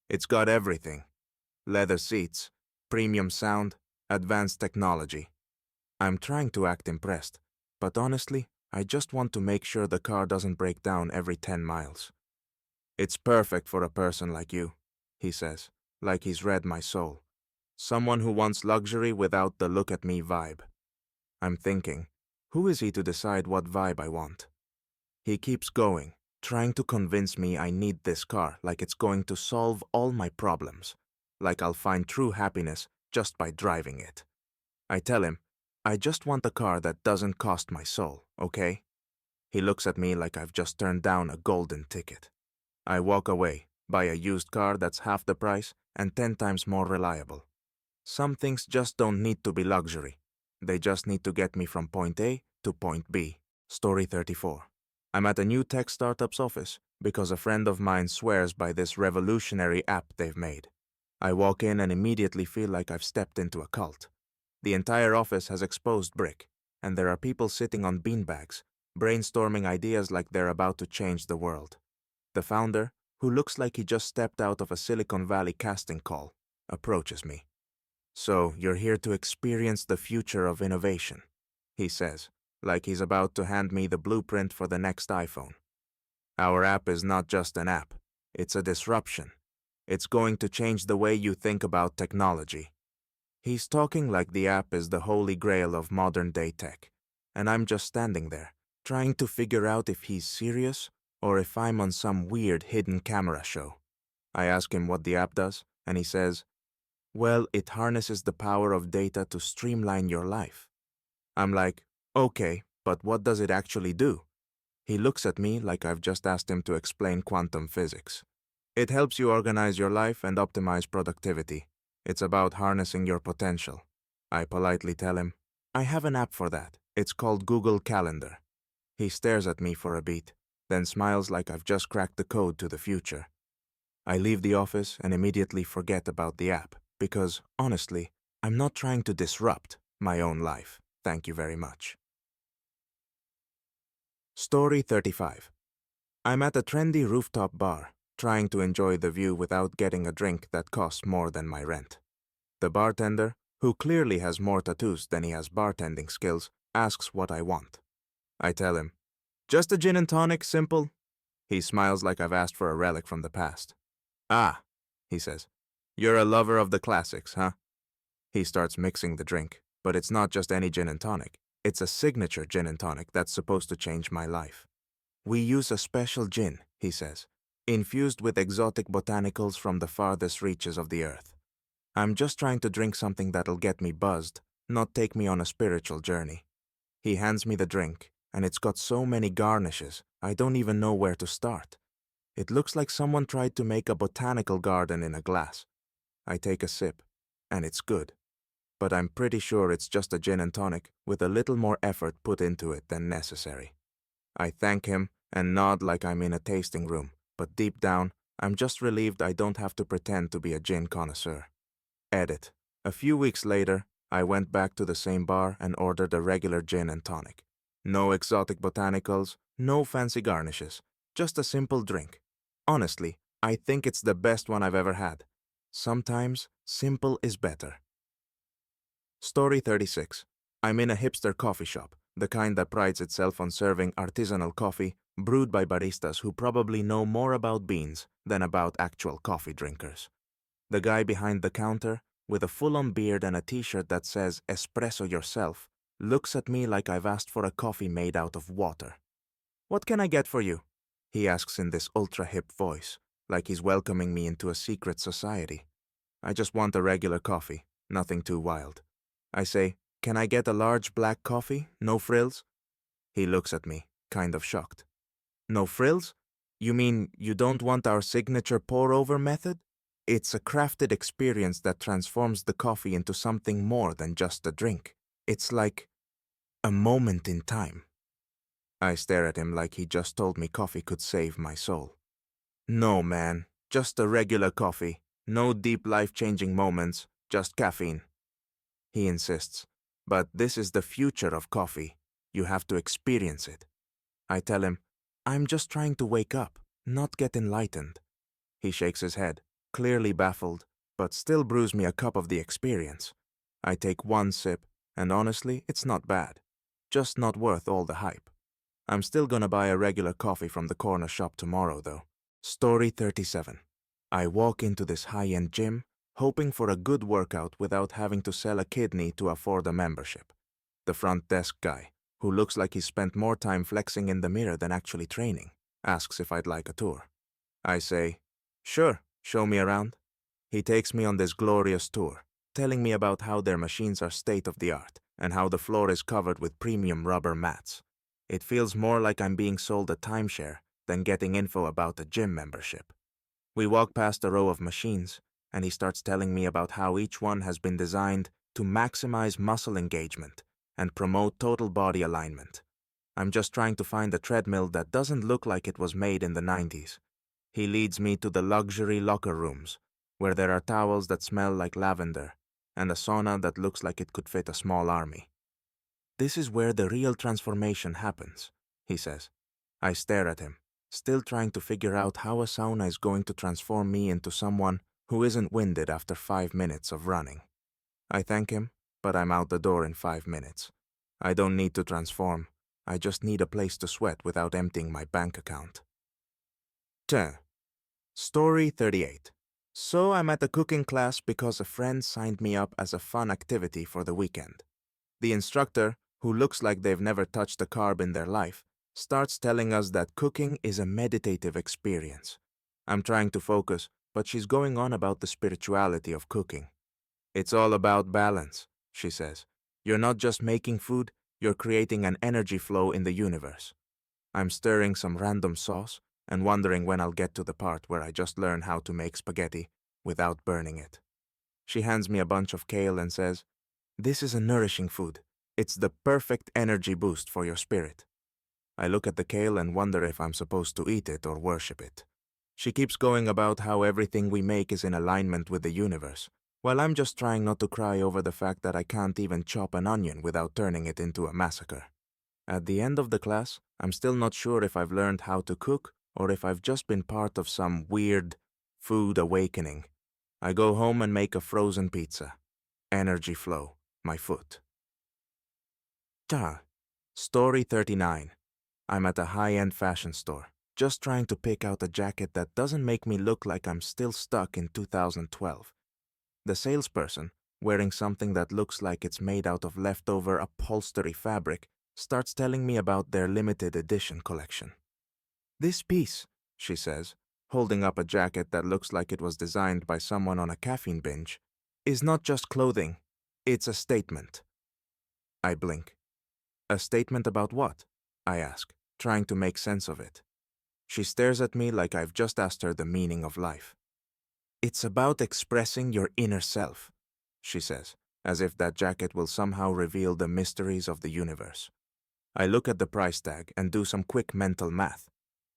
"It's got everything. Leather seats, premium sound, advanced technology." I'm trying to act impressed, but honestly, I just want to make sure the car doesn't break down every 10 miles. "It's perfect for a person like you," he says, like he's read my soul. Someone who wants luxury without the look at me vibe. I'm thinking, who is he to decide what vibe I want? He keeps going, trying to convince me I need this car like it's going to solve all my problems, like I'll find true happiness just by driving it. I tell him, I just want a car that doesn't cost my soul, okay? He looks at me like I've just turned down a golden ticket. I walk away, buy a used car that's half the price and 10 times more reliable. Some things just don't need to be luxury. They just need to get me from point A to point B. Story 34. I'm at a new tech startup's office because a friend of mine swears by this revolutionary app they've made. I walk in and immediately feel like I've stepped into a cult. The entire office has exposed brick, and there are people sitting on beanbags, brainstorming ideas like they're about to change the world. The founder, who looks like he just stepped out of a Silicon Valley casting call, approaches me. "So, you're here to experience the future of innovation," he says, like he's about to hand me the blueprint for the next iPhone. "Our app is not just an app, it's a disruption. It's going to change the way you think about technology." He's talking like the app is the holy grail of modern-day tech, and I'm just standing there, trying to figure out if he's serious or if I'm on some weird hidden camera show. I ask him what the app does, and he says, "Well, it harnesses the power of data to streamline your life." I'm like, "Okay, but what does it actually do?" He looks at me like I've just asked him to explain quantum physics. "It helps you organize your life and optimize productivity. It's about harnessing your potential." I politely tell him, "I have an app for that. It's called Google Calendar." He stares at me for a beat, then smiles like I've just cracked the code to the future. I leave the office and immediately forget about the app because, honestly, I'm not trying to disrupt my own life. Thank you very much. Story 35. I'm at a trendy rooftop bar, trying to enjoy the view without getting a drink that costs more than my rent. The bartender, who clearly has more tattoos than he has bartending skills, asks what I want. I tell him, "Just a gin and tonic, simple." He smiles like I've asked for a relic from the past. "Ah," he says, "you're a lover of the classics, huh?" He starts mixing the drink, but it's not just any gin and tonic. It's a signature gin and tonic that's supposed to change my life. "We use a special gin," he says, "infused with exotic botanicals from the farthest reaches of the earth. I'm just trying to drink something that'll get me buzzed, not take me on a spiritual journey." He hands me the drink, and it's got so many garnishes, I don't even know where to start. It looks like someone tried to make a botanical garden in a glass. I take a sip, and it's good. But I'm pretty sure it's just a gin and tonic with a little more effort put into it than necessary. I thank him and nod like I'm in a tasting room, but deep down, I'm just relieved I don't have to pretend to be a gin connoisseur. Edit. A few weeks later, I went back to the same bar and ordered a regular gin and tonic. No exotic botanicals, no fancy garnishes, just a simple drink. Honestly, I think it's the best one I've ever had. Sometimes, simple is better. Story 36. I'm in a hipster coffee shop, the kind that prides itself on serving artisanal coffee brewed by baristas who probably know more about beans than about actual coffee drinkers. The guy behind the counter, with a full-on beard and a t-shirt that says "Espresso yourself," looks at me like I've asked for a coffee made out of water. "What can I get for you?" he asks in this ultra-hip voice, like he's welcoming me into a secret society. I just want a regular coffee, nothing too wild. I say, "Can I get a large black coffee, no frills?" He looks at me, kind of shocked. "No frills? You mean you don't want our signature pour-over method? It's a crafted experience that transforms the coffee into something more than just a drink. It's like a moment in time." I stare at him like he just told me coffee could save my soul. "No, man, just a regular coffee. No deep life-changing moments, just caffeine." He insists, "But this is the future of coffee. You have to experience it." I tell him, "I'm just trying to wake up, not get enlightened." He shakes his head, clearly baffled, but still brews me a cup of the experience. I take one sip, and honestly, it's not bad. Just not worth all the hype. I'm still gonna buy a regular coffee from the corner shop tomorrow, though. Story 37. I walk into this high-end gym, hoping for a good workout without having to sell a kidney to afford a membership. The front desk guy, who looks like he spent more time flexing in the mirror than actually training, asks if I'd like a tour. I say, "Sure, show me around." He takes me on this glorious tour, telling me about how their machines are state-of-the-art and how the floor is covered with premium rubber mats. It feels more like I'm being sold a timeshare than getting info about a gym membership. We walk past a row of machines, and he starts telling me about how each one has been designed to maximize muscle engagement and promote total body alignment. I'm just trying to find a treadmill that doesn't look like it was made in the 90s. He leads me to the luxury locker rooms, where there are towels that smell like lavender and a sauna that looks like it could fit a small army. "This is where the real transformation happens," he says. I stare at him, still trying to figure out how a sauna is going to transform me into someone who isn't winded after 5 minutes of running. I thank him, but I'm out the door in 5 minutes. I don't need to transform. I just need a place to sweat without emptying my bank account. Story 38. So I'm at a cooking class because a friend signed me up as a fun activity for the weekend. The instructor, who looks like they've never touched a carb in their life, starts telling us that cooking is a meditative experience. I'm trying to focus, but she's going on about the spirituality of cooking. "It's all about balance," she says. "You're not just making food, you're creating an energy flow in the universe." I'm stirring some random sauce and wondering when I'll get to the part where I just learn how to make spaghetti without burning it. She hands me a bunch of kale and says, "This is a nourishing food. It's the perfect energy boost for your spirit." I look at the kale and wonder if I'm supposed to eat it or worship it. She keeps going about how everything we make is in alignment with the universe, while I'm just trying not to cry over the fact that I can't even chop an onion without turning it into a massacre. At the end of the class, I'm still not sure if I've learned how to cook or if I've just been part of some weird food awakening. I go home and make a frozen pizza. Energy flow, my foot. Story 39. I'm at a high-end fashion store, just trying to pick out a jacket that doesn't make me look like I'm still stuck in 2012. The salesperson, wearing something that looks like it's made out of leftover upholstery fabric, starts telling me about their limited edition collection. This piece, she says, holding up a jacket that looks like it was designed by someone on a caffeine binge, is not just clothing, it's a statement. I blink. A statement about what? I ask, trying to make sense of it. She stares at me like I've just asked her the meaning of life. It's about expressing your inner self, she says, as if that jacket will somehow reveal the mysteries of the universe. I look at the price tag and do some quick mental math.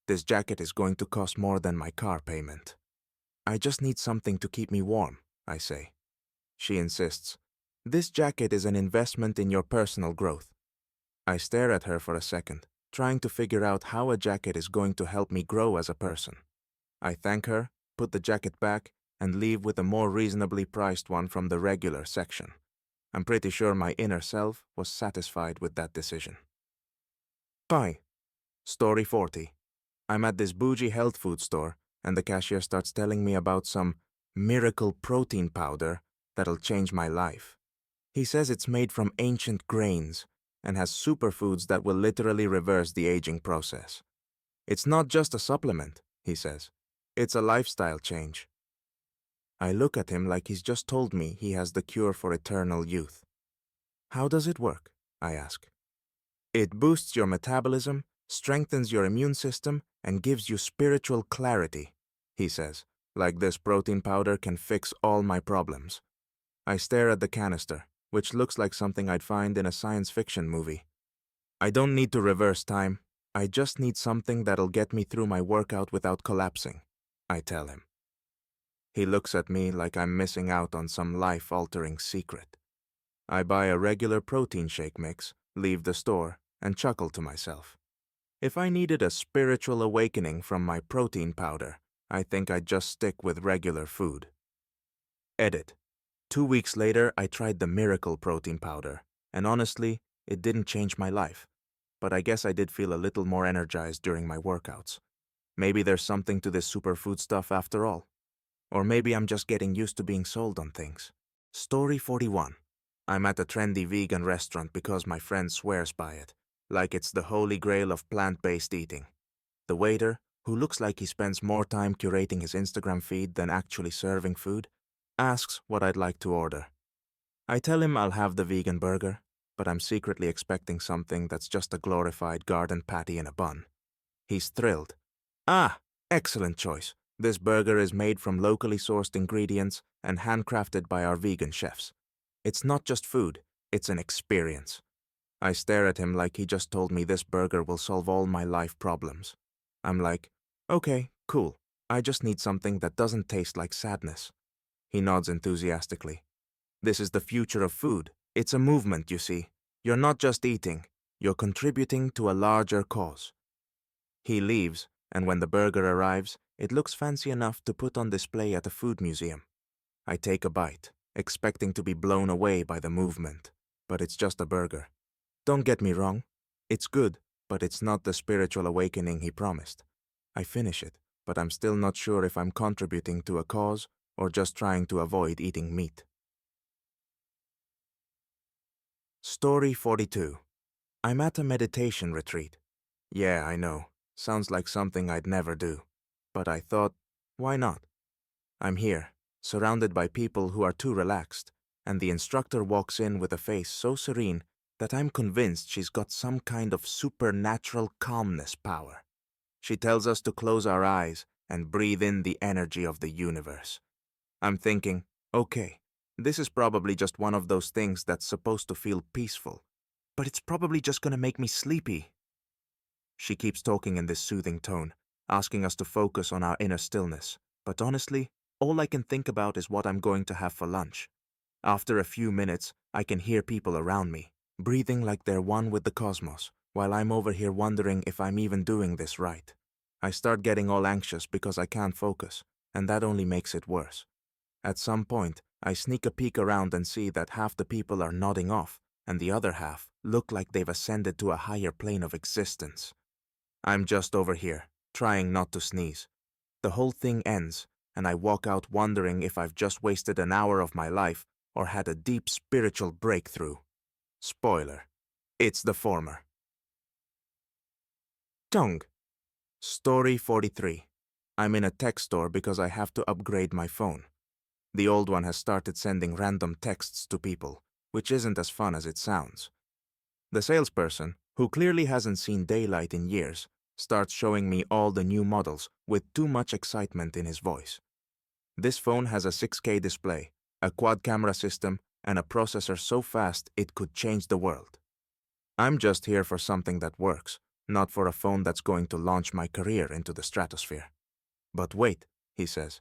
This jacket is going to cost more than my car payment. I just need something to keep me warm, I say. She insists. This jacket is an investment in your personal growth. I stare at her for a second, trying to figure out how a jacket is going to help me grow as a person. I thank her, put the jacket back, and leave with a more reasonably priced one from the regular section. I'm pretty sure my inner self was satisfied with that decision. Bye. Story 40. I'm at this bougie health food store, and the cashier starts telling me about some miracle protein powder that'll change my life. He says it's made from ancient grains and has superfoods that will literally reverse the aging process. It's not just a supplement, he says. It's a lifestyle change. I look at him like he's just told me he has the cure for eternal youth. How does it work? I ask. It boosts your metabolism, strengthens your immune system, and gives you spiritual clarity, he says, like this protein powder can fix all my problems. I stare at the canister, which looks like something I'd find in a science fiction movie. I don't need to reverse time. I just need something that'll get me through my workout without collapsing, I tell him. He looks at me like I'm missing out on some life-altering secret. I buy a regular protein shake mix, leave the store, and chuckle to myself. If I needed a spiritual awakening from my protein powder, I think I'd just stick with regular food. Edit. 2 weeks later, I tried the miracle protein powder, and honestly, it didn't change my life. But I guess I did feel a little more energized during my workouts. Maybe there's something to this superfood stuff after all. Or maybe I'm just getting used to being sold on things. Story 41. I'm at a trendy vegan restaurant because my friend swears by it, like it's the holy grail of plant-based eating. The waiter, who looks like he spends more time curating his Instagram feed than actually serving food, asks what I'd like to order. I tell him I'll have the vegan burger, but I'm secretly expecting something that's just a glorified garden patty in a bun. He's thrilled. Ah, excellent choice. This burger is made from locally sourced ingredients and handcrafted by our vegan chefs. It's not just food, it's an experience. I stare at him like he just told me this burger will solve all my life problems. I'm like, okay, cool. I just need something that doesn't taste like sadness. He nods enthusiastically. This is the future of food. It's a movement, you see. You're not just eating, you're contributing to a larger cause. He leaves, and when the burger arrives, it looks fancy enough to put on display at a food museum. I take a bite, expecting to be blown away by the movement, but it's just a burger. Don't get me wrong, it's good, but it's not the spiritual awakening he promised. I finish it, but I'm still not sure if I'm contributing to a cause or just trying to avoid eating meat. Story 42. I'm at a meditation retreat. Yeah, I know. Sounds like something I'd never do. But I thought, why not? I'm here, surrounded by people who are too relaxed, and the instructor walks in with a face so serene that I'm convinced she's got some kind of supernatural calmness power. She tells us to close our eyes and breathe in the energy of the universe. I'm thinking, okay, this is probably just one of those things that's supposed to feel peaceful, but it's probably just gonna make me sleepy. She keeps talking in this soothing tone. asking us to focus on our inner stillness. But honestly, all I can think about is what I'm going to have for lunch. After a few minutes, I can hear people around me, breathing like they're one with the cosmos, while I'm over here wondering if I'm even doing this right. I start getting all anxious because I can't focus, and that only makes it worse. At some point, I sneak a peek around and see that half the people are nodding off, and the other half look like they've ascended to a higher plane of existence. I'm just over here, trying not to sneeze. The whole thing ends, and I walk out wondering if I've just wasted an hour of my life or had a deep spiritual breakthrough. Spoiler: it's the former. Tongue. Story 43. I'm in a tech store because I have to upgrade my phone. The old one has started sending random texts to people, which isn't as fun as it sounds. The salesperson, who clearly hasn't seen daylight in years, starts showing me all the new models with too much excitement in his voice. This phone has a 6K display, a quad-camera system, and a processor so fast it could change the world. I'm just here for something that works, not for a phone that's going to launch my career into the stratosphere. But wait, he says,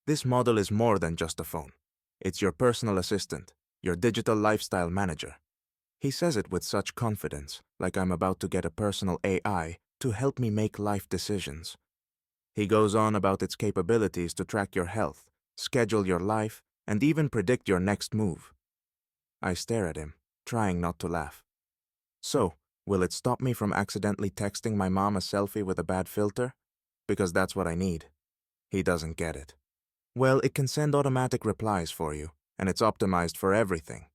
this model is more than just a phone. It's your personal assistant, your digital lifestyle manager. He says it with such confidence, like I'm about to get a personal AI to help me make life decisions. He goes on about its capabilities to track your health, schedule your life, and even predict your next move. I stare at him, trying not to laugh. So, will it stop me from accidentally texting my mom a selfie with a bad filter? Because that's what I need. He doesn't get it. Well, it can send automatic replies for you, and it's optimized for everything.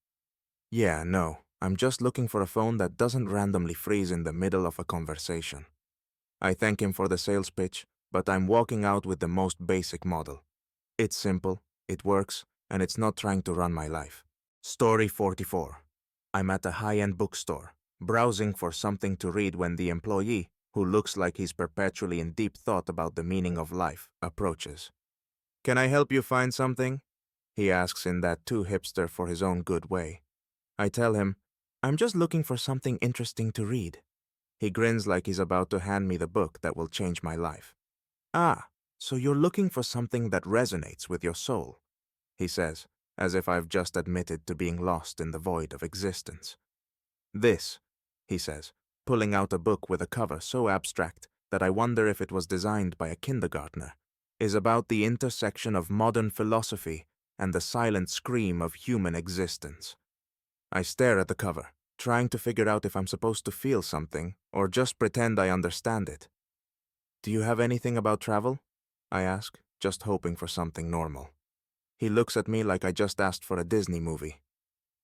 Yeah, no, I'm just looking for a phone that doesn't randomly freeze in the middle of a conversation. I thank him for the sales pitch, but I'm walking out with the most basic model. It's simple, it works, and it's not trying to run my life. Story 44. I'm at a high-end bookstore, browsing for something to read when the employee, who looks like he's perpetually in deep thought about the meaning of life, approaches. Can I help you find something? He asks in that too hipster for his own good way. I tell him, I'm just looking for something interesting to read. He grins like he's about to hand me the book that will change my life. Ah, so you're looking for something that resonates with your soul, he says, as if I've just admitted to being lost in the void of existence. This, he says, pulling out a book with a cover so abstract that I wonder if it was designed by a kindergartner, is about the intersection of modern philosophy and the silent scream of human existence. I stare at the cover, trying to figure out if I'm supposed to feel something or just pretend I understand it. Do you have anything about travel? I ask, just hoping for something normal. He looks at me like I just asked for a Disney movie.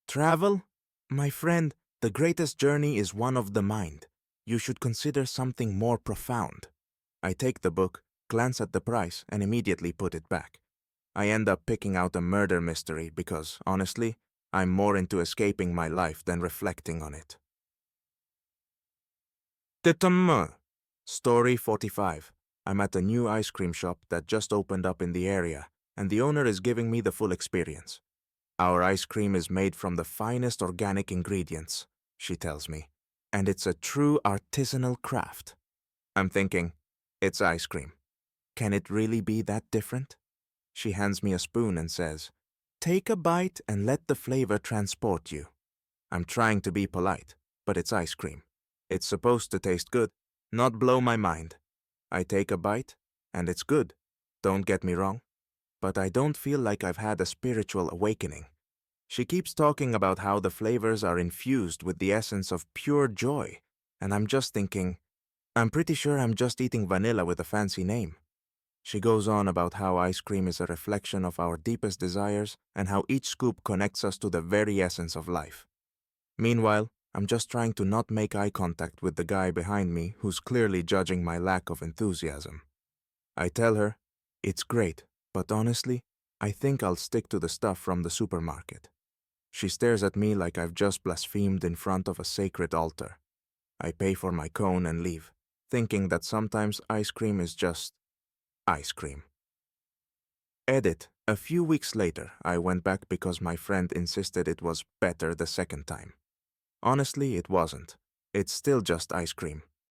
Travel? My friend, the greatest journey is one of the mind. You should consider something more profound. I take the book, glance at the price, and immediately put it back. I end up picking out a murder mystery because, honestly, I'm more into escaping my life than reflecting on it. Tetamma. Story 45. I'm at a new ice cream shop that just opened up in the area, and the owner is giving me the full experience. Our ice cream is made from the finest organic ingredients, she tells me, and it's a true artisanal craft. I'm thinking, it's ice cream. Can it really be that different? She hands me a spoon and says, take a bite and let the flavor transport you. I'm trying to be polite, but it's ice cream. It's supposed to taste good, not blow my mind. I take a bite, and it's good, don't get me wrong, but I don't feel like I've had a spiritual awakening. She keeps talking about how the flavors are infused with the essence of pure joy, and I'm just thinking, I'm pretty sure I'm just eating vanilla with a fancy name. She goes on about how ice cream is a reflection of our deepest desires and how each scoop connects us to the very essence of life. Meanwhile, I'm just trying to not make eye contact with the guy behind me who's clearly judging my lack of enthusiasm. I tell her, it's great, but honestly, I think I'll stick to the stuff from the supermarket. She stares at me like I've just blasphemed in front of a sacred altar. I pay for my cone and leave, thinking that sometimes ice cream is just ice cream. Edit. A few weeks later, I went back because my friend insisted it was better the second time. Honestly, it wasn't. It's still just ice cream,